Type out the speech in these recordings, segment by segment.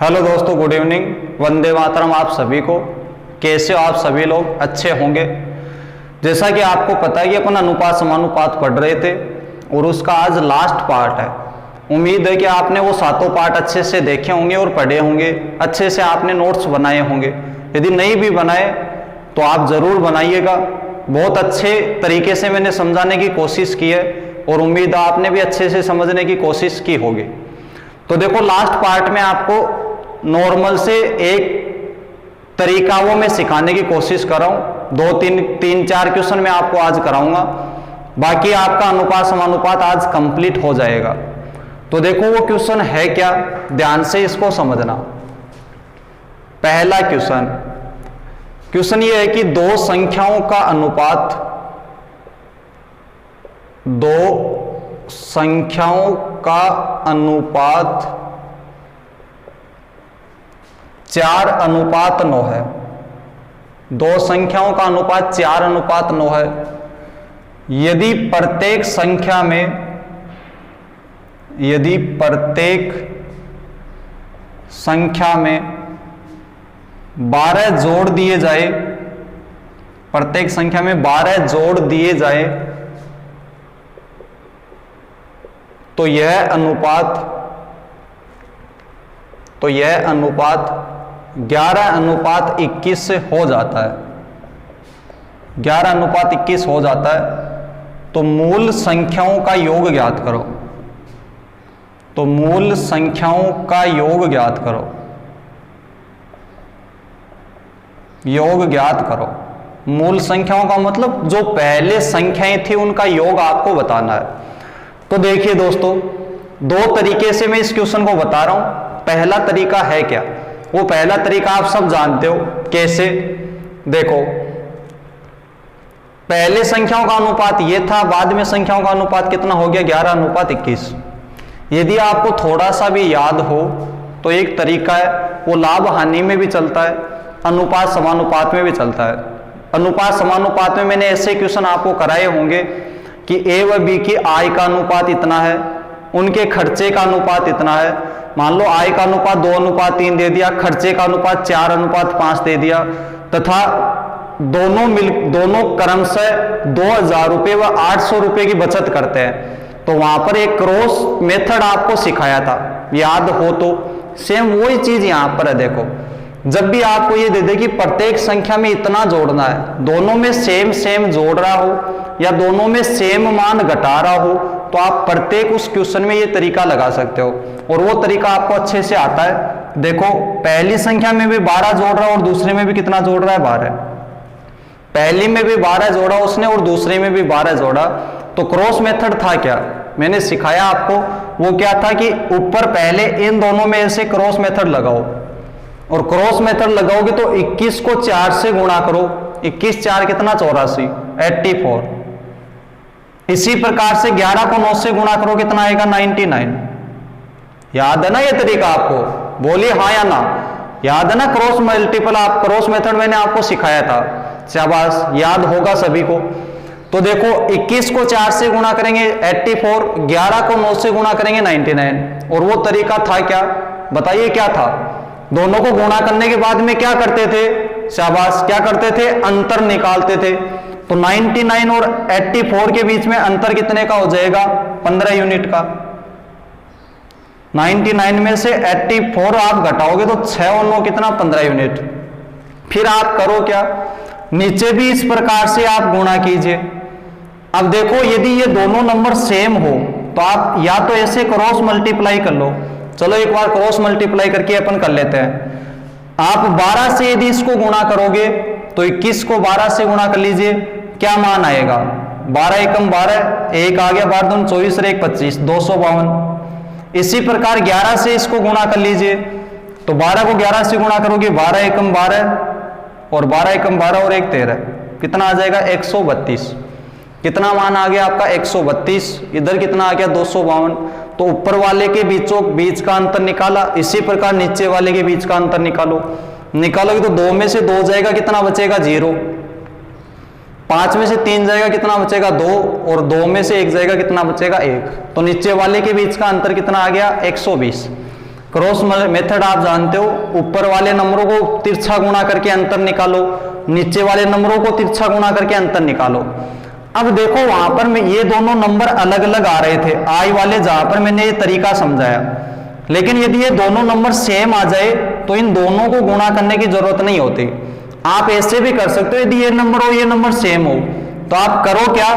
Hello दोस्तों, good evening. Vande Mataram आप सभी को। कैसे हो आप सभी लोग? अच्छे होंगे। जैसा कि आपको पता है कि अपन अनुपात समानुपात पढ़ रहे थे और उसका आज लास्ट पार्ट है। उम्मीद है कि आपने वो सातों पार्ट अच्छे से देखे होंगे और पढ़े होंगे, अच्छे से आपने नोट्स बनाए होंगे। यदि नहीं भी बनाए तो आप ज़रूर बनाइएगा। बहुत अच्छे तरीके से मैंने समझाने की कोशिश की है और उम्मीद है आपने भी अच्छे से समझने की कोशिश की होगी। तो देखो, लास्ट पार्ट में आपको नॉर्मल से एक तरीका वो मैं सिखाने की कोशिश कर रहा हूं। तीन चार क्वेश्चन मैं आपको आज कराऊंगा, बाकी आपका अनुपात समानुपात आज कंप्लीट हो जाएगा। तो देखो वो क्वेश्चन है क्या, ध्यान से इसको समझना। पहला क्वेश्चन ये है कि दो संख्याओं का अनुपात, दो संख्याओं का अनुपात 4:9 है। दो संख्याओं का अनुपात 4:9 है। यदि प्रत्येक संख्या में 12 जोड़ दिए जाए, प्रत्येक संख्या में 12 जोड़ दिए जाए तो यह अनुपात 11:21 से हो जाता है। 11:21 हो जाता है। तो मूल संख्याओं का योग ज्ञात करो। तो मूल संख्याओं का योग ज्ञात करो। योग ज्ञात करो। मूल संख्याओं का मतलब जो पहले संख्याएं थी उनका योग आपको बताना है। तो देखिए दोस्तों, दो तरीके से मैं इस क्वेश्चन को बता रहा हूं। पहला तरीका है क्या? वो पहला तरीका आप सब जानते हो। कैसे? देखो, पहले संख्याओं का अनुपात ये था, बाद में संख्याओं का अनुपात कितना हो गया? 11:21। यदि आपको थोड़ा सा भी याद हो तो एक तरीका है, वो लाभ हानि में भी चलता है, अनुपात समानुपात में भी चलता है। अनुपात समानुपात में मैंने ऐसे क्वेश्चन आपको कराए होंगे कि ए व बी की आय का अनुपात इतना है, उनके खर्चे का अनुपात इतना है। मान लो आय का अनुपात 2:3 दे दिया, खर्चे का अनुपात 4:5 दे दिया, तथा दोनों क्रमशः 2000 रुपये व 800 रुपये की बचत करते हैं। तो वहां पर एक क्रॉस मेथड आपको सिखाया था, याद हो तो। सेम वही चीज यहां पर है। देखो, जब भी आपको ये दे दे कि प्रत्येक संख्या में इतना जोड़ना है, दोनों में सेम जोड़ रहा हो या दोनों में सेम मान घटा रहा हो, तो आप प्रत्येक उस क्वेश्चन में ये तरीका लगा सकते हो और वो तरीका आपको अच्छे से आता है। देखो, पहली संख्या में भी 12 जोड़ रहा है और दूसरे में भी कितना जोड़ रहा है? 12। पहली में भी 12 जोड़ा उसने और दूसरे में भी 12 जोड़ा। तो क्रॉस मेथड था क्या? मैंने सिखाया आपको। वो क्या था कि ऊपर पहले इन दोनों में से क्रॉस मेथड लगाओ, और क्रॉस मेथड लगाओगे तो 21 को 4 से गुणा करो। 21 4 कितना? 84, 84। इसी प्रकार से 11 को 9 से गुणा करो, कितना आएगा? 99। याद है ना ये तरीका आपको? बोलिए हाँ या ना। याद है ना? क्रॉस मल्टीपल, आप क्रॉस मेथड मैंने आपको सिखाया था। शाबाश, याद होगा सभी को। तो देखो, 21 को 4 से गुणा करेंगे 84, 11 को 9 से गुणा करेंगे 99। और वो तरीका था क्या? बताइए क्या था? दोनों को गुणा करने के बाद में क्या करते थे? शाबाश, क्या करते थे? अंतर निकालते थे। तो 99 और 84 के बीच में अंतर कितने का हो जाएगा? 15 यूनिट का। 99 में से 84 आप घटाओगे तो 6 और 9 कितना? 15 यूनिट। फिर आप करो क्या? नीचे भी इस प्रकार से आप गुणा कीजिए। अब देखो, यदि ये दोनों नंबर सेम हो तो आप या तो ऐसे क्रॉस मल्टीप्लाई कर लो। चलो एक बार क्रॉस मल्टीप्लाई करके अपन कर लेते हैं। आप 12 से यदि इसको गुणा करोगे तो 21 को 12 से गुणा कर लीजिए, क्या मान आएगा? 12 एकम 12, 1 आ गया, 12 दूनी 24 और 1 25, 252। इसी प्रकार 11 से इसको गुणा कर लीजिए, तो 12 को 11 से गुणा करोगे, 12 एकम 12 और 12 एकम 12 और 1 13, कितना आ जाएगा? 132। कितना मान आ गया आपका? 132। इधर कितना आ गया? 252। तो ऊपर वाले के बीच का अंतर निकाला। इसी प्रकार नीचे वाले के बीच का अंतर निकालोगे तो 2 में से 2 जाएगा, कितना बचेगा? 0। 5 में से 3 जाएगा, कितना बचेगा? 2, और 2 में से 1 जाएगा, कितना बचेगा? 1। तो नीचे वाले के बीच का अंतर कितना आ गया? 120। क्रॉस मेथड आप जानते हो, ऊपर वाले नंबरों को तिरछा गुणा करके अंतर निकालो, नीचे वाले नंबरों को तिरछा गुणा करके अंतर निकालो। अब देखो वहां पर मैं ये दोनों नंबर अलग अलग आ रहे थे, आई वाले, जहां पर मैंने ये तरीका समझाया। लेकिन यदि ये दोनों नंबर सेम आ जाए तो इन दोनों को गुणा करने की जरूरत नहीं होती। आप ऐसे भी कर सकते हो, यदि ये नंबर हो ये नंबर सेम हो तो आप करो क्या,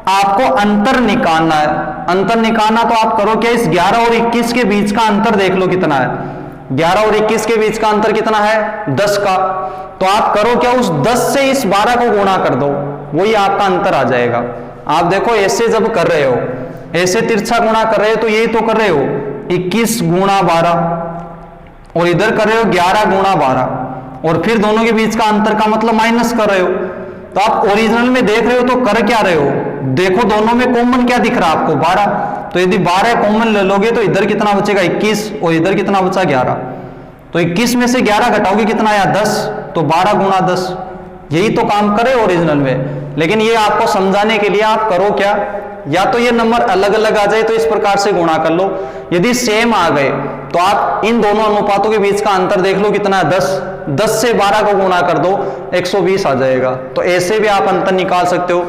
आपको अंतर निकालना है। अंतर निकालना तो आप करो क्या, इस 11 और 21 के बीच का अंतर देख लो कितना है। 11 और 21 के बीच का अंतर कितना है, 10 का। तो आप करो क्या, उस 10 से इस 12 को गुणा कर दो, वही आपका अंतर आ जाएगा। आप देखो ऐसे जब कर रहे हो, ऐसे तिरछा गुणा कर रहे हो तो यही तो कर रहे हो 21 गुणा 12, और इधर कर रहे हो 11 गुणा 12, और फिर दोनों के बीच का अंतर का मतलब माइनस कर रहे हो। तो आप ओरिजिनल में देख रहे हो तो कर क्या रहे हो, देखो दोनों में कॉमन क्या दिख रहा है आपको, 12। तो यदि 12 कॉमन ले लोगे तो इधर कितना बचेगा 21, और इधर कितना बचा 11। तो 21 में से 11 घटाओगे कितना आया 10, तो 12 गुणा 10। यही तो काम करे ओरिजिनल में। लेकिन ये आपको समझाने के लिए आप करो क्या, या तो ये नंबर अलग अलग आ जाए तो इस प्रकार से गुणा कर लो, यदि सेम आ गए तो आप इन दोनों अनुपातों के बीच का अंतर देख लो कितना है 10। 10 से 12 को गुणा कर दो 120 आ जाएगा। तो ऐसे भी आप अंतर निकाल सकते हो।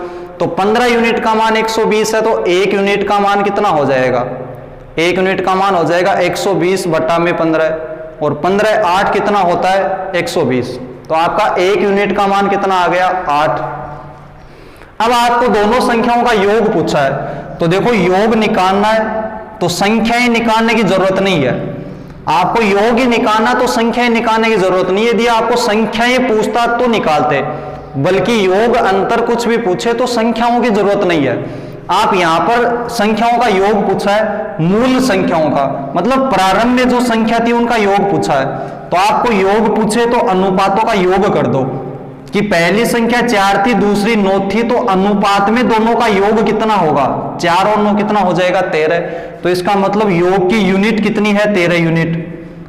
तो 15 यूनिट का मान 120 है तो 1 यूनिट का मान कितना हो जाएगा, 1 यूनिट का मान हो जाएगा 120 बटा में 15, और 15 8 कितना होता है 120। तो आपका 1 यूनिट का मान कितना आ गया 8। अब आपको दोनों संख्याओं का योग पूछा है, तो देखो योग निकालना है तो संख्याएं निकालने की जरूरत नहीं है। आपको योग ही निकालना तो संख्याएं निकालने की जरूरत नहीं है। यदि आपको संख्याएं पूछता तो निकालते, बल्कि योग अंतर कुछ भी पूछे तो संख्याओं की जरूरत नहीं है। आप यहां पर संख्याओं का योग पूछा है, मूल संख्याओं का मतलब प्रारंभ में जो संख्या थी उनका योग पूछा है। तो आपको योग पूछे तो अनुपातों का योग कर दो, कि पहली संख्या 4 थी दूसरी 9 थी, तो अनुपात में दोनों का योग कितना होगा, 4 और 9 कितना हो जाएगा 13। तो इसका मतलब योग की यूनिट कितनी है 13 यूनिट,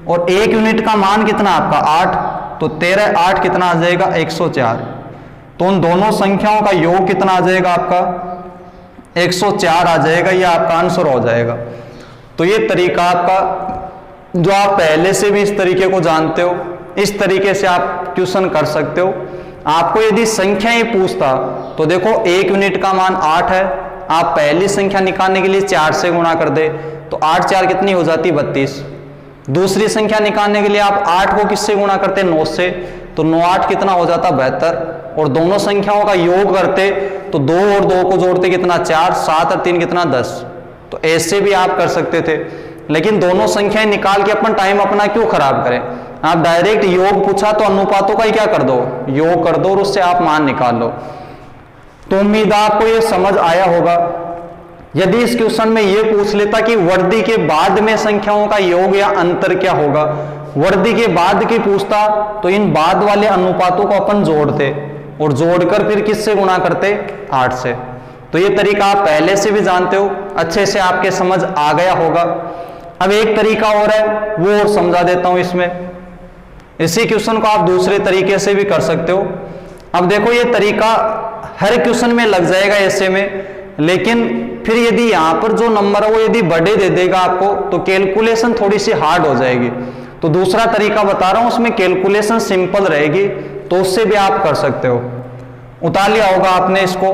और 1 यूनिट का मान कितना आपका 8, तो 13 8 कितना आ जाएगा 104। तो उन दोनों संख्याओं का योग कितना आ जाएगा आपका 104 आ जाएगा, यह आपका आंसर हो जाएगा। तो ये तरीका आपका जो आप पहले से भी इस तरीके को जानते हो, इस तरीके से आप क्वेश्चन कर सकते हो। आपको यदि संख्याएं पूछता तो देखो 1 यूनिट का मान 8 है, आप पहली संख्या निकालने के लिए 4 से गुणा कर दे तो 8 4 कितनी हो जाती 32। दूसरी संख्या निकालने के लिए आप 8 को किससे गुणा करते 9 से, तो 9 8 कितना हो जाता 72। और दोनों संख्याओं का योग करते तो 2 और 2 को जोड़ते कितना 4, 7 और 3 कितना 10। तो ऐसे भी आप कर सकते थे, लेकिन दोनों संख्याएं निकाल के अपन टाइम अपना क्यों खराब करें। आप डायरेक्ट योग पूछा तो अनुपातों का ही क्या कर दो, योग कर दो और उससे आप मान निकाल लो। तो उम्मीद आपको ये समझ आया होगा। यदि इस क्वेश्चन में ये पूछ लेता कि वर्दी के बाद में संख्याओं का योग या अंतर क्या होगा, वर्दी के बाद की पूछता तो इन बाद वाले अनुपातों को अपन जोड़ते और जोड़कर फिर किससे गुणा करते 8 से। तो ये तरीका आप पहले से भी जानते हो, अच्छे से आपके समझ आ गया होगा। अब एक तरीका और है वो और समझा देता हूं इसमें। इसी क्वेश्चन को आप दूसरे तरीके से भी कर सकते हो। अब देखो ये तरीका हर क्वेश्चन में लग जाएगा ऐसे में, लेकिन फिर यदि यहां पर जो नंबर है वो यदि बड़े दे देगा आपको तो कैलकुलेशन थोड़ी सी हार्ड हो जाएगी। तो दूसरा तरीका बता रहा हूं, उसमें कैलकुलेशन सिंपल रहेगी, तो उससे भी आप कर सकते हो। उतार लिया होगा आपने इसको।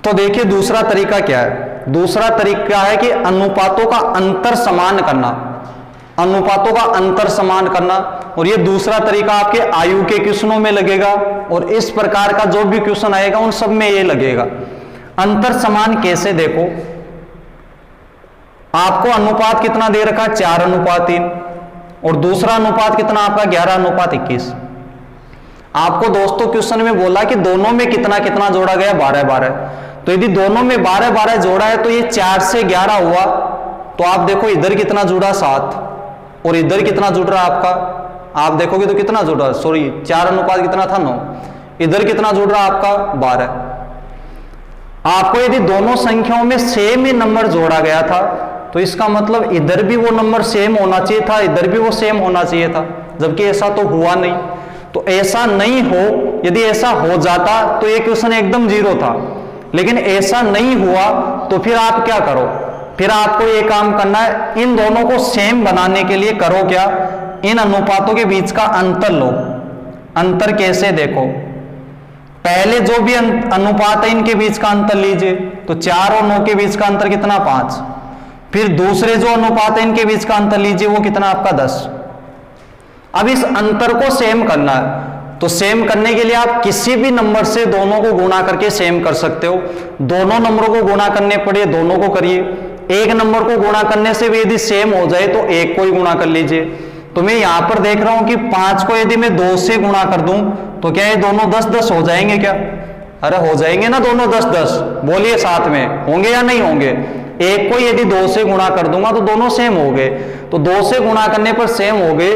तो देखिए दूसरा तरीका क्या है। दूसरा तरीका है कि अनुपातों का अंतर समान करना, अनुपातों का अंतर समान करना। और ये दूसरा तरीका आपके आयु के क्वेश्चनों में लगेगा, और इस प्रकार का जो भी क्वेश्चन आएगा उन सब में ये लगेगा। अंतर समान कैसे, देखो आपको अनुपात कितना दे रखा 4:3, और दूसरा अनुपात कितना आपका 11:21। आपको दोस्तों क्वेश्चन में बोला कि दोनों में कितना कितना जोड़ा गया 12-12। तो यदि दोनों में 12-12 जोड़ा है तो ये 4 से 11 हुआ। तो आप देखो इधर कितना जुड़ा 7, और इधर कितना जुड़ रहा आपका, आप देखोगे तो कितना जुड़ रहा, सॉरी 4 कितना था 9, इधर कितना जुड़ रहा आपका 12। आपको यदि दोनों संख्याओं में सेम ही नंबर जोड़ा गया था तो इसका मतलब इधर भी वो नंबर सेम होना चाहिए था, इधर भी वो सेम होना चाहिए था, जबकि ऐसा तो हुआ नहीं। तो ऐसा नहीं हो, यदि ऐसा हो जाता तो ये क्वेश्चन एकदम जीरो था, लेकिन ऐसा नहीं हुआ तो फिर आप क्या करो, फिर आपको ये काम करना है, इन दोनों को सेम बनाने के लिए करो क्या, इन अनुपातों के बीच का अंतर लो। अंतर कैसे देखो, पहले जो भी अनुपात है इनके बीच का अंतर लीजिए, तो 4 और 9 के बीच का अंतर कितना 5। फिर दूसरे जो अनुपात है इनके बीच का अंतर लीजिए, वो कितना आपका 10। अब इस अंतर को सेम करना है, तो सेम करने के लिए आप किसी भी नंबर से दोनों को गुणा करके सेम कर सकते हो। दोनों नंबरों को गुणा करने पड़े, दोनों को करिए। एक नंबर को गुणा करने से भी यदि सेम हो जाए तो एक को ही गुणा कर लीजिए। तो मैं यहां पर देख रहा हूं कि 5 को यदि मैं 2 से गुणा कर दूं तो क्या ये दोनों 10-10 हो जाएंगे क्या? अरे हो जाएंगे ना दोनों 10-10, बोलिए साथ में, होंगे या नहीं होंगे? एक को यदि 2 से गुणा कर दूंगा तो दोनों सेम हो गए, तो 2 से गुणा करने पर सेम हो गए।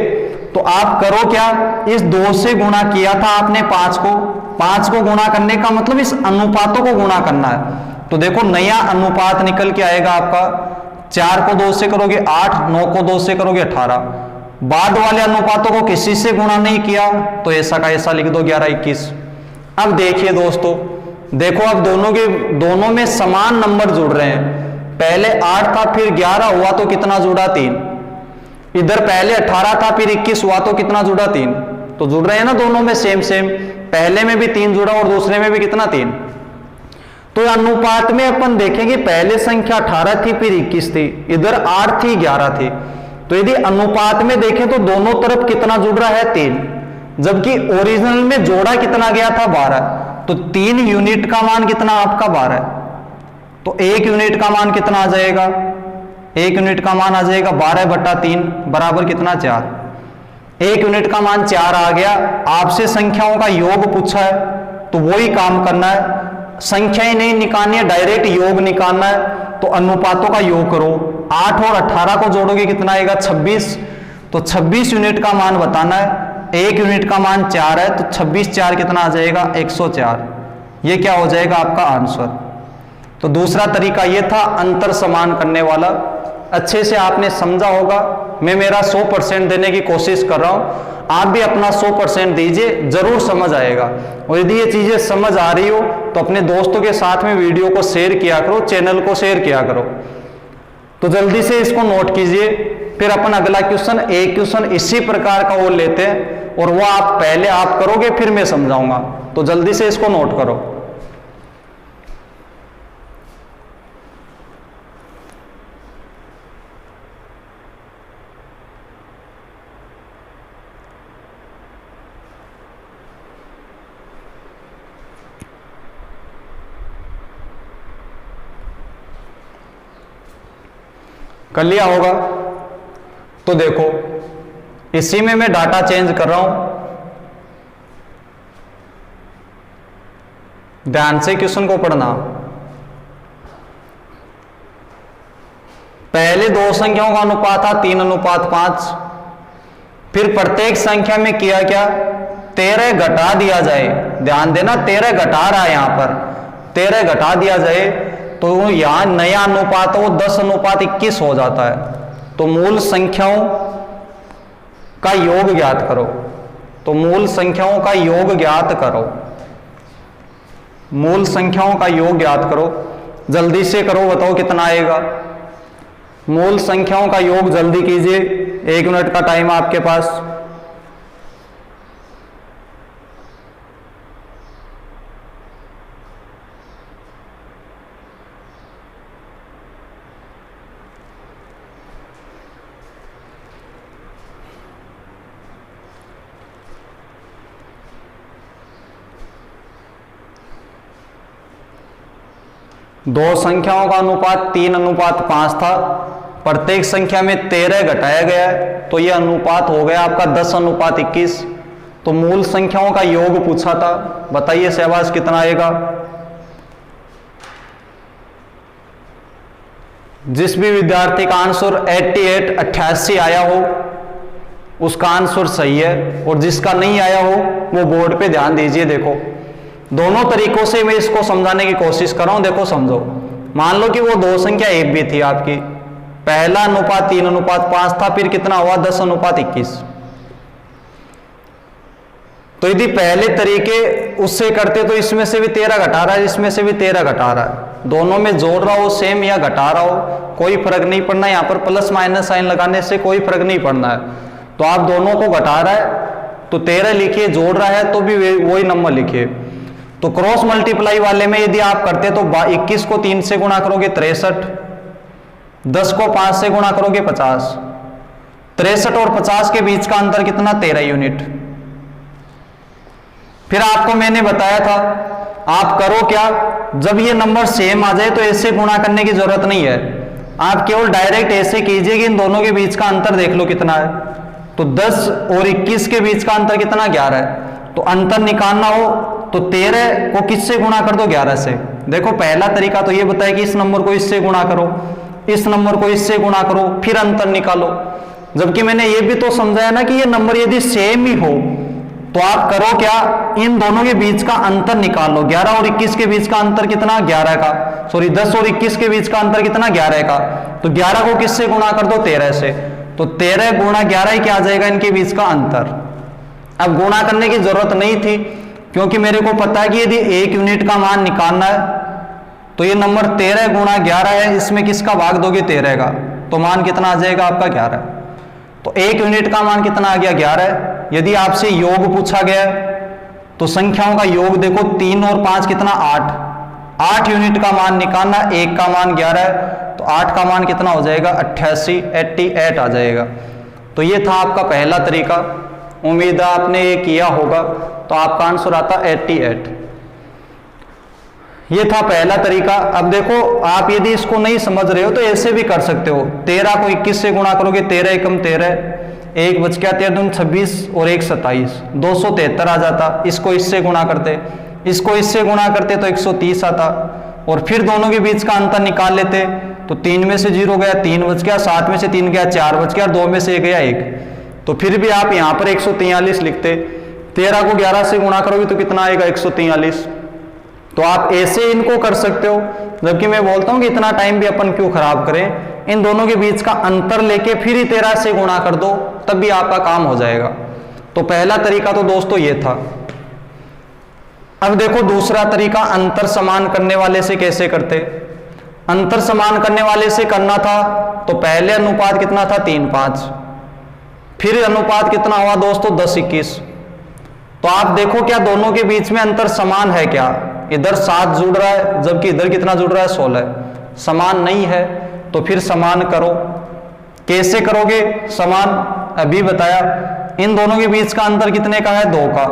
तो आप करो क्या, इस 2 से गुणा किया था आपने 5 को गुणा करने का मतलब इस अनुपातों को गुणा करना है। तो देखो नया अनुपात निकल के आएगा आपका, 4 को 2 से करोगे 8, 9 को 2 से करोगे 18। बाद वाले अनुपातों को किसी से गुणा नहीं किया तो ऐसा का ऐसा लिख दो 11-21। अब देखिए दोस्तों, देखो अब दोनों में समान नंबर जुड़ रहे हैं। पहले 8 था फिर 11 हुआ तो कितना जुड़ा 3। इधर पहले 18 था फिर 21 हुआ तो कितना जुड़ा 3। तो जुड़ रहे हैं ना दोनों में सेम सेम, पहले में भी 3 जुड़ा और दूसरे में भी कितना 3। तो अनुपात में अपन देखेंगे पहले संख्या 18 थी फिर 21 थी, इधर 8 थी 11 थी। तो यदि अनुपात में देखें तो दोनों तरफ कितना जुड़ रहा है 3, जबकि ओरिजिनल में जोड़ा कितना गया था 12। तो 3 यूनिट का मान कितना आपका 12। तो 1 यूनिट का मान कितना आ जाएगा, 1 यूनिट का मान आ जाएगा 12/3 बराबर कितना 4। 1 यूनिट का मान 4 आ गया। आपसे संख्याओं का योग पूछा है तो वही काम करना है, संख्याएं नहीं निकालनी है, डायरेक्ट योग निकालना है। तो अनुपातों का योग करो, 8 और 18 को जोड़ोगे कितना आएगा 26। तो 26 यूनिट का मान बताना है, 1 यूनिट का मान 4 है, तो 26/4 कितना आ जाएगा 104। ये क्या हो जाएगा आपका आंसर। तो दूसरा तरीका ये था अंतर समान करने वाला, अच्छे से आपने समझा होगा। मैं मेरा 100% देने की कोशिश कर रहा हूं, आप भी अपना 100% दीजिए, जरूर समझ आएगा। और यदि ये चीजें समझ आ रही हो तो अपने दोस्तों के साथ में वीडियो को शेयर किया करो, चैनल को शेयर किया करो। तो जल्दी से इसको नोट कीजिए। फिर अपन अगला क्वेश्चन, एक क्वेश्चन इसी प्रकार का वो लेते हैं और वो आप पहले आप करोगे फिर मैं समझाऊंगा। तो जल्दी से इसको नोट करो। कर लिया होगा। तो देखो इसी में मैं डाटा चेंज कर रहा हूं, ध्यान से क्वेश्चन को पढ़ना। पहले 2 संख्याओं का अनुपात था 3:5। फिर प्रत्येक संख्या में किया क्या, 13 घटा दिया जाए। ध्यान देना 13 घटा रहा है, यहां पर 13 घटा दिया जाए तो यहां नया अनुपात वो 10:21 हो जाता है। तो मूल संख्याओं का योग ज्ञात करो। तो मूल संख्याओं का योग ज्ञात करो, मूल संख्याओं का योग ज्ञात करो। जल्दी से करो, बताओ कितना आएगा। मूल संख्याओं का योग जल्दी कीजिए, 1 मिनट का टाइम आपके पास। दो संख्याओं का अनुपात 3:5 था, प्रत्येक संख्या में 13 घटाया गया है, तो यह अनुपात हो गया आपका 10:21। तो मूल संख्याओं का योग पूछा था, बताइए शहबाज कितना आएगा। जिस भी विद्यार्थी का आंसर 88 आया हो उसका आंसर सही है, और जिसका नहीं आया हो वो बोर्ड पे ध्यान दीजिए। देखो दोनों तरीकों से मैं इसको समझाने की कोशिश कर रहा हूं, देखो समझो। मान लो कि वो 2 संख्या एक भी थी आपकी, पहला अनुपात 3:5 था, फिर कितना हुआ 10:21। तो यदि पहले तरीके उससे करते तो इसमें से भी 13 घटा रहा है, इसमें से भी 13 घटा रहा है। दोनों में जोड़ रहा हो सेम या घटा रहा हो कोई फर्क नहीं पड़ना, यहाँ पर प्लस माइनस साइन लगाने से कोई फर्क नहीं पड़ना है। तो आप दोनों को घटा रहा है तो 13 लिखिए, जोड़ रहा है तो भी वही नंबर लिखिए। तो क्रॉस मल्टीप्लाई वाले में यदि आप करते तो 21 को 3 से गुणा करोगे 63, 10 को 5 से गुणा करोगे 50, 63 और 50 के बीच का अंतर कितना 13 यूनिट। फिर आपको मैंने बताया था आप करो क्या, जब ये नंबर सेम आ जाए तो ऐसे गुणा करने की जरूरत नहीं है, आप केवल डायरेक्ट ऐसे कीजिए कि इन दोनों के बीच का अंतर देख लो कितना है। तो 10 और 21 के बीच का अंतर कितना 11 है। तो अंतर निकालना हो तो 13 को किससे गुणा कर दो 11 से। देखो पहला तरीका तो ये बताया कि इस नंबर को इससे गुणा करो, इस नंबर को इससे गुणा करो, फिर अंतर निकालो। जबकि मैंने ये भी तो समझाया ना कि ये नंबर यदि सेम ही हो तो आप करो क्या, इन दोनों के बीच का अंतर निकाल लो। 11 और 21 के बीच का अंतर कितना 11 का, सॉरी 10 और 21 के बीच का अंतर कितना 11 का। तो 11 को किससे गुणा कर दो 13 से। तो 13 गुणा 11 ही क्या आ जाएगा इनके बीच का अंतर। अब गुणा करने की जरूरत नहीं थी क्योंकि मेरे को पता है कि यदि 1 यूनिट का मान निकालना है तो ये नंबर 13 गुणा 11 है, इसमें किसका भाग दोगे 13 का, तो मान कितना आ जाएगा आपका 11। तो 1 यूनिट का मान कितना आ गया 11। यदि आपसे योग पूछा गया तो संख्याओं का योग देखो 3 और 5 कितना 8 यूनिट का मान निकालना, 1 का मान 11 है तो 8 का मान कितना हो जाएगा 88 आ जाएगा। तो ये था आपका पहला तरीका, उम्मीद है आपने ये किया होगा। तो आपका आंसर आता 88। ये था पहला तरीका। अब देखो आप यदि इसको नहीं समझ रहे हो तो ऐसे भी कर सकते हो। 13 को 21 से गुणा करोगे 13 एकम 13, 1 बच गया 13 दूनी 26 और 1 27, 273 आ जाता। इसको इससे गुणा करते, इसको इससे गुणा करते तो 130 आता। और फिर दोनों के बीच का अंतर निकाल लेते तो 3 में से 0 गया 3 बच गया, 7 में से 3 गया 4 बच गया, 2 में से 1 गया 1। तो फिर भी आप यहाँ पर 143 लिखते। 13 को 11 से गुणा करोगे तो कितना आएगा 143। तो आप ऐसे इनको कर सकते हो। जबकि मैं बोलता हूं कि इतना टाइम भी अपन क्यों खराब करें, इन दोनों के बीच का अंतर लेके फिर ही 13 से गुणा कर दो, तब भी आपका काम हो जाएगा। तो पहला तरीका तो दोस्तों ये था। अब देखो दूसरा तरीका अंतर समान करने वाले से कैसे करते। अंतर समान करने वाले से करना था तो पहले अनुपात कितना था 3:5, फिर अनुपात कितना हुआ दोस्तों 10:21। तो आप देखो क्या दोनों के बीच में अंतर समान है क्या, इधर 7 जुड़ रहा है जबकि इधर कितना जुड़ रहा है 16, समान नहीं है। तो फिर समान करो। कैसे करोगे समान, अभी बताया। इन दोनों के बीच का अंतर कितने का है 2 का,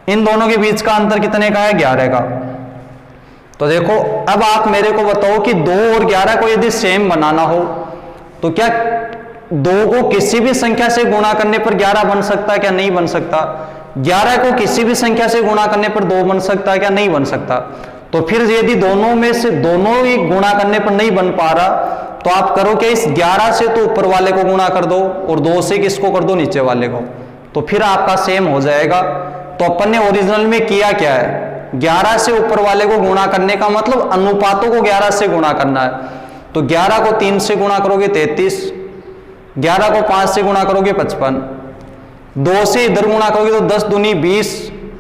इन दोनों के बीच का अंतर कितने का है 11 का। तो देखो अब आप मेरे को बताओ कि 2 और 11 को यदि सेम बनाना हो तो क्या 2 को किसी भी संख्या से गुणा करने पर 11 बन सकता है क्या, नहीं बन सकता। 11 को किसी भी संख्या से गुणा करने पर 2 बन सकता है क्या, नहीं बन सकता। तो फिर यदि दोनों में से दोनों ही गुणा करने पर नहीं बन पा रहा तो आप करो क्या, इस 11 से तो ऊपर वाले को गुणा कर दो और 2 से किसको कर दो नीचे वाले को, तो फिर आपका सेम हो जाएगा। तो अपन ने ओरिजिनल में किया क्या है, 11 से ऊपर वाले को गुणा करने का मतलब अनुपातों को 11 से गुणा करना है। तो 11 को 3 से गुणा करोगे 33, 11 को 5 से गुणा करोगे 55, 2 से इधर गुणा करोगे तो 10 दूनी 20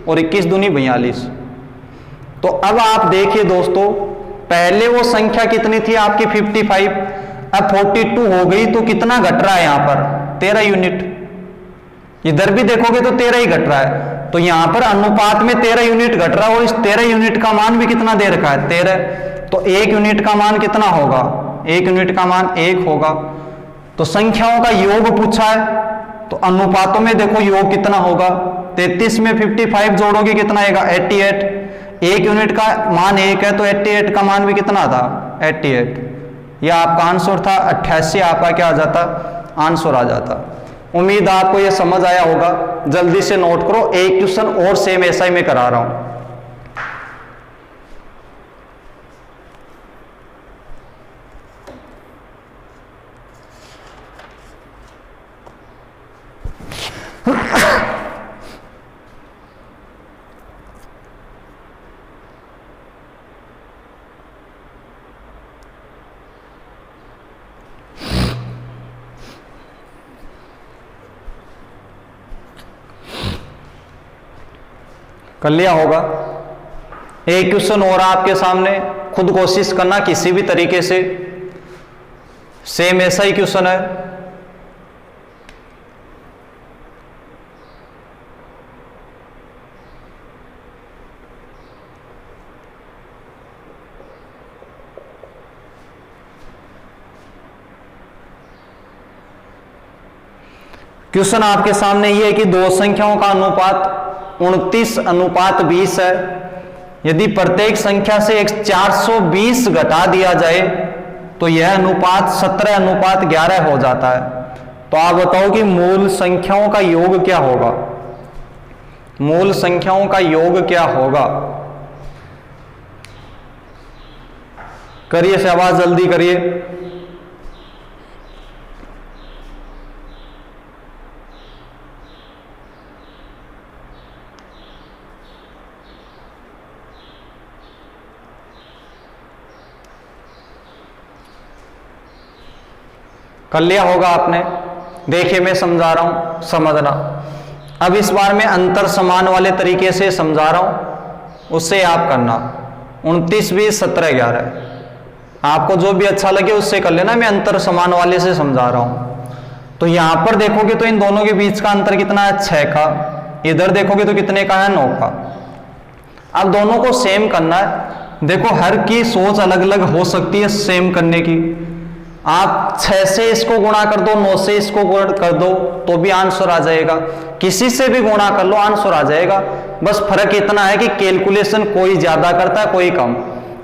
और 21 दूनी 42। तो अब आप देखिए दोस्तों, पहले वो संख्या कितनी थी आपकी 55, अब 42 हो गई तो कितना घट रहा है यहाँ पर 13 यूनिट। इधर भी देखोगे तो 13 ही घट रहा है। तो यहां पर अनुपात में 13 यूनिट घट रहा है और इस 13 यूनिट का मान भी कितना दे रखा है 13। तो 1 यूनिट का मान कितना होगा, 1 यूनिट का मान 1 होगा। तो संख्याओं का योग पूछा है तो अनुपातों में देखो योग कितना होगा, 33 में 55 जोड़ोगे कितना आएगा 88। 1 यूनिट का मान 1 है तो 88 का मान भी कितना था 88। यह आपका आंसर था 88, आपका क्या आ जाता आंसर आ जाता। उम्मीद आपको यह समझ आया होगा। जल्दी से नोट करो, एक क्वेश्चन और सेम ऐसा ही मैं करा रहा हूं। कर लिया होगा। एक क्वेश्चन और आपके सामने, खुद कोशिश करना किसी भी तरीके से, सेम ऐसा ही क्वेश्चन है। क्वेश्चन आपके सामने ये है कि दो संख्याओं का अनुपात 29:20 है। यदि प्रत्येक संख्या से एक 420 घटा दिया जाए तो यह अनुपात 17:11 हो जाता है। तो आप बताओ कि मूल संख्याओं का योग क्या होगा? मूल संख्याओं का योग क्या होगा? करिए शाबाश, जल्दी करिए। कर लिया होगा आपने। देखिए मैं समझा रहा हूं, समझना। अब इस बार मैं अंतर समान वाले तरीके से समझा रहा हूं, उससे आप करना। 29, 20, 17, 11 आपको जो भी अच्छा लगे उससे कर लेना। मैं अंतर समान वाले से समझा रहा हूं। तो यहां पर देखोगे तो इन दोनों के बीच का अंतर कितना है? 6 का। इधर देखोगे तो कितने का है? 9 का। अब दोनों को सेम करना है। देखो हर की सोच अलग अलग हो सकती है सेम करने की। आप 6 से इसको गुणा कर दो, 9 से इसको गुणा कर दो तो भी आंसर आ जाएगा। किसी से भी गुणा कर लो आंसर आ जाएगा। बस फर्क इतना है कि कैलकुलेशन कोई ज्यादा करता है कोई कम।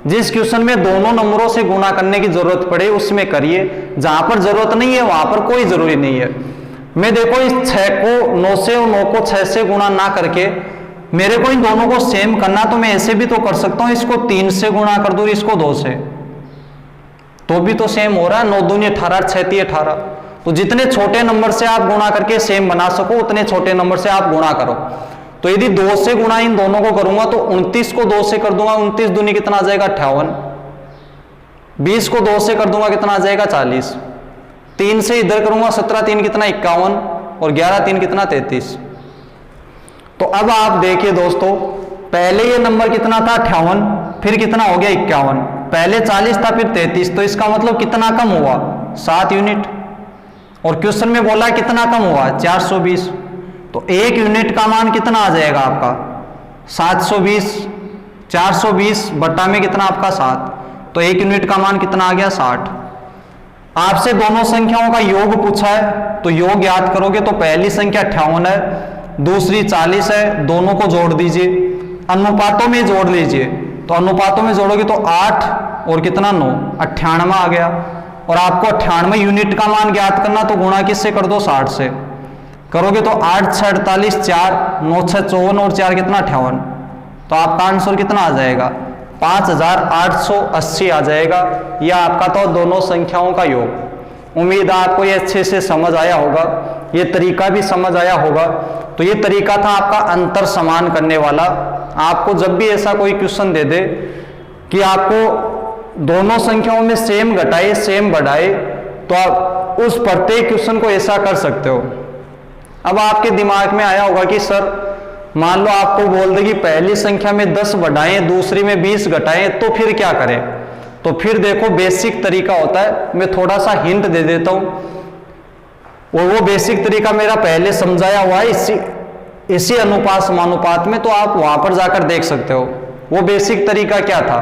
जिस क्वेश्चन में दोनों नंबरों से गुणा करने की जरूरत पड़े उसमें करिए, जहां पर जरूरत नहीं है वहां पर कोई जरूरी नहीं है। मैं देखो इस 6 को 9 से और 9 को 6 से गुणा ना करके मेरे को इन दोनों को सेम करना, तो मैं ऐसे भी तो कर सकता हूं, इसको 3 से गुणा कर दो, इसको 2 से, तो भी तो सेम हो रहा है। 9 दूनी 18, 6 3 18। तो जितने छोटे नंबर से आप गुणा करके सेम बना सको उतने छोटे नंबर से आप गुणा करो। तो यदि 2 से गुणा इन दोनों को करूंगा तो 29 को 2 से कर दूंगा, 29 दूनी कितना आ जाएगा? 58। 20 को 2 से कर दूंगा कितना आ जाएगा? 40। 3 से इधर करूंगा 17 3 कितना? 51। और 11 3 कितना? 33। तो अब आप देखिए दोस्तों, पहले ये नंबर कितना था? 58, फिर कितना हो गया? 51। पहले 40 था फिर 33, तो इसका मतलब कितना कम हुआ? 7 यूनिट। और क्वेश्चन में बोला कितना कम हुआ? 420। तो 1 यूनिट का मान कितना आ जाएगा आपका? 720। 420 बट्टा में कितना आपका? 7। तो 1 यूनिट का मान कितना आ गया? 60। आपसे दोनों संख्याओं का योग पूछा है, तो योग याद करोगे तो पहली संख्या 58 है, दूसरी 40 है, दोनों को जोड़ दीजिए, अनुपातों में जोड़ लीजिए। तो अनुपातों में जोड़ोगे तो 8 और कितना? 9, 98 आ गया। और आपको 98 यूनिट का मान ज्ञात करना, तो गुणा किससे कर दो? 60 से। करोगे तो 8 6 48, 4 9 6 54 और 4 कितना? 58। तो आपका आंसर कितना आ जाएगा? 5880 आ जाएगा। यह आपका तो दोनों संख्याओं का योग। उम्मीद है आपको ये अच्छे से समझ आया होगा, ये तरीका भी समझ आया होगा। तो ये तरीका था आपका अंतर समान करने वाला। आपको जब भी ऐसा कोई क्वेश्चन दे दे कि आपको दोनों संख्याओं में सेम घटाए सेम बढ़ाए, तो आप उस प्रत्येक क्वेश्चन को ऐसा कर सकते हो। अब आपके दिमाग में आया होगा कि सर मान लो आपको बोल दे कि पहली संख्या में 10 बढ़ाएं, दूसरी में 20 घटाएं, तो फिर क्या करें? तो फिर देखो बेसिक तरीका होता है, मैं थोड़ा सा हिंट दे देता हूं। और वो बेसिक तरीका मेरा पहले समझाया हुआ है इसी अनुपात समानुपात में, तो आप वहां पर जाकर देख सकते हो। वो बेसिक तरीका क्या था?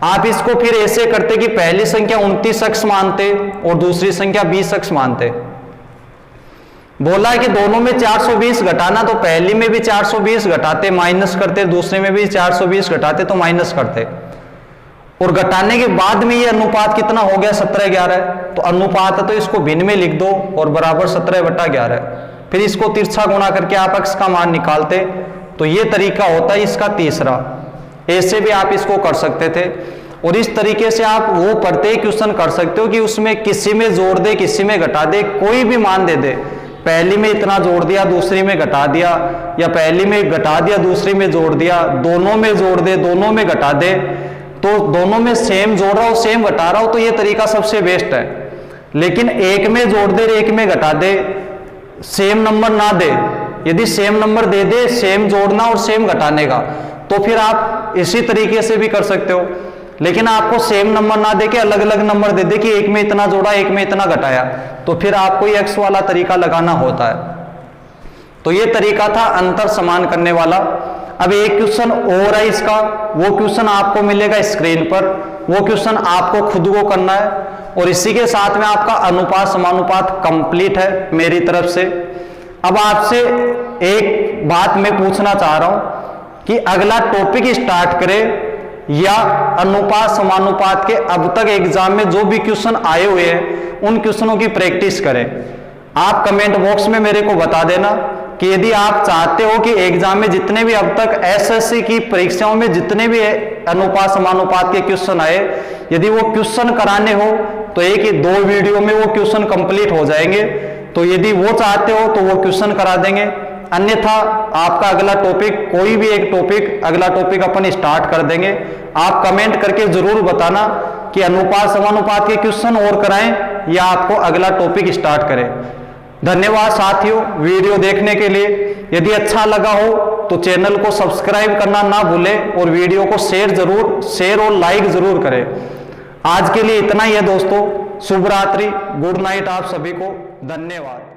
आप इसको फिर ऐसे करते कि पहली संख्या 29 अक्ष मानते और दूसरी संख्या 20 अक्ष मानते। बोला है कि दोनों में 420 घटाना, तो पहली में भी 420 घटाते माइनस करते, दूसरे में भी 420 घटाते तो माइनस करते। और घटाने के बाद में ये अनुपात कितना हो गया? 17:11। तो अनुपात है तो इसको भिन्न में लिख दो और बराबर 17/11। फिर इसको तिरछा गुणा करके आप अक्ष का मान निकालते। तो ये तरीका होता है इसका तीसरा। ऐसे भी आप इसको कर सकते थे। और इस तरीके से आप वो प्रत्येक क्वेश्चन कर सकते हो कि उसमें किसी में जोड़ दे किसी में घटा दे, कोई भी मान दे दे। पहली में इतना जोड़ दिया दूसरी में घटा दिया, या पहली में घटा दिया दूसरी में जोड़ दिया, दोनों में जोड़ दे दोनों में घटा दे, तो दोनों में सेम जोड़ रहा हो सेम घटा रहा हो, तो ये तरीका सबसे बेस्ट है। लेकिन एक में जोड़ दे एक में घटा दे, सेम नंबर ना दे, यदि सेम नंबर दे दे सेम जोड़ना और सेम घटाने का, तो फिर आप इसी तरीके से भी कर सकते हो। लेकिन आपको सेम नंबर ना दे के अलग अलग नंबर दे दे कि एक में इतना जोड़ा एक में इतना घटाया, तो फिर आपको ये एक्स वाला तरीका लगाना होता है। तो ये तरीका था अंतर समान करने वाला। अब एक क्वेश्चन और है इसका, वो क्वेश्चन आपको मिलेगा स्क्रीन पर, वो क्वेश्चन आपको खुद को करना है। और इसी के साथ में आपका अनुपात समानुपात कंप्लीट है मेरी तरफ से। अब आपसे एक बात मैं पूछना चाह रहा हूं कि अगला टॉपिक स्टार्ट करें या अनुपात समानुपात के अब तक एग्जाम में जो भी क्वेश्चन आए हुए हैं उन क्वेश्चनों की प्रैक्टिस करें। आप कमेंट बॉक्स में मेरे को बता देना कि यदि आप चाहते हो कि एग्जाम में जितने भी अब तक एसएससी की परीक्षाओं में जितने भी अनुपात समानुपात के क्वेश्चन आए, यदि वो क्वेश्चन कराने हो तो एक ही 2 वीडियो में वो क्वेश्चन कंप्लीट हो जाएंगे। तो यदि वो चाहते हो तो वो क्वेश्चन करा देंगे, अन्यथा आपका अगला टॉपिक कोई भी एक टॉपिक अगला टॉपिक अपन स्टार्ट कर देंगे। आप कमेंट करके जरूर बताना कि अनुपात समानुपात के क्वेश्चन और कराएं या आपको अगला टॉपिक स्टार्ट करें। धन्यवाद साथियों वीडियो देखने के लिए। यदि अच्छा लगा हो तो चैनल को सब्सक्राइब करना ना भूलें और वीडियो को शेयर और लाइक जरूर करें। आज के लिए इतना ही है दोस्तों। शुभ रात्रि, गुड नाइट आप सभी को। धन्यवाद।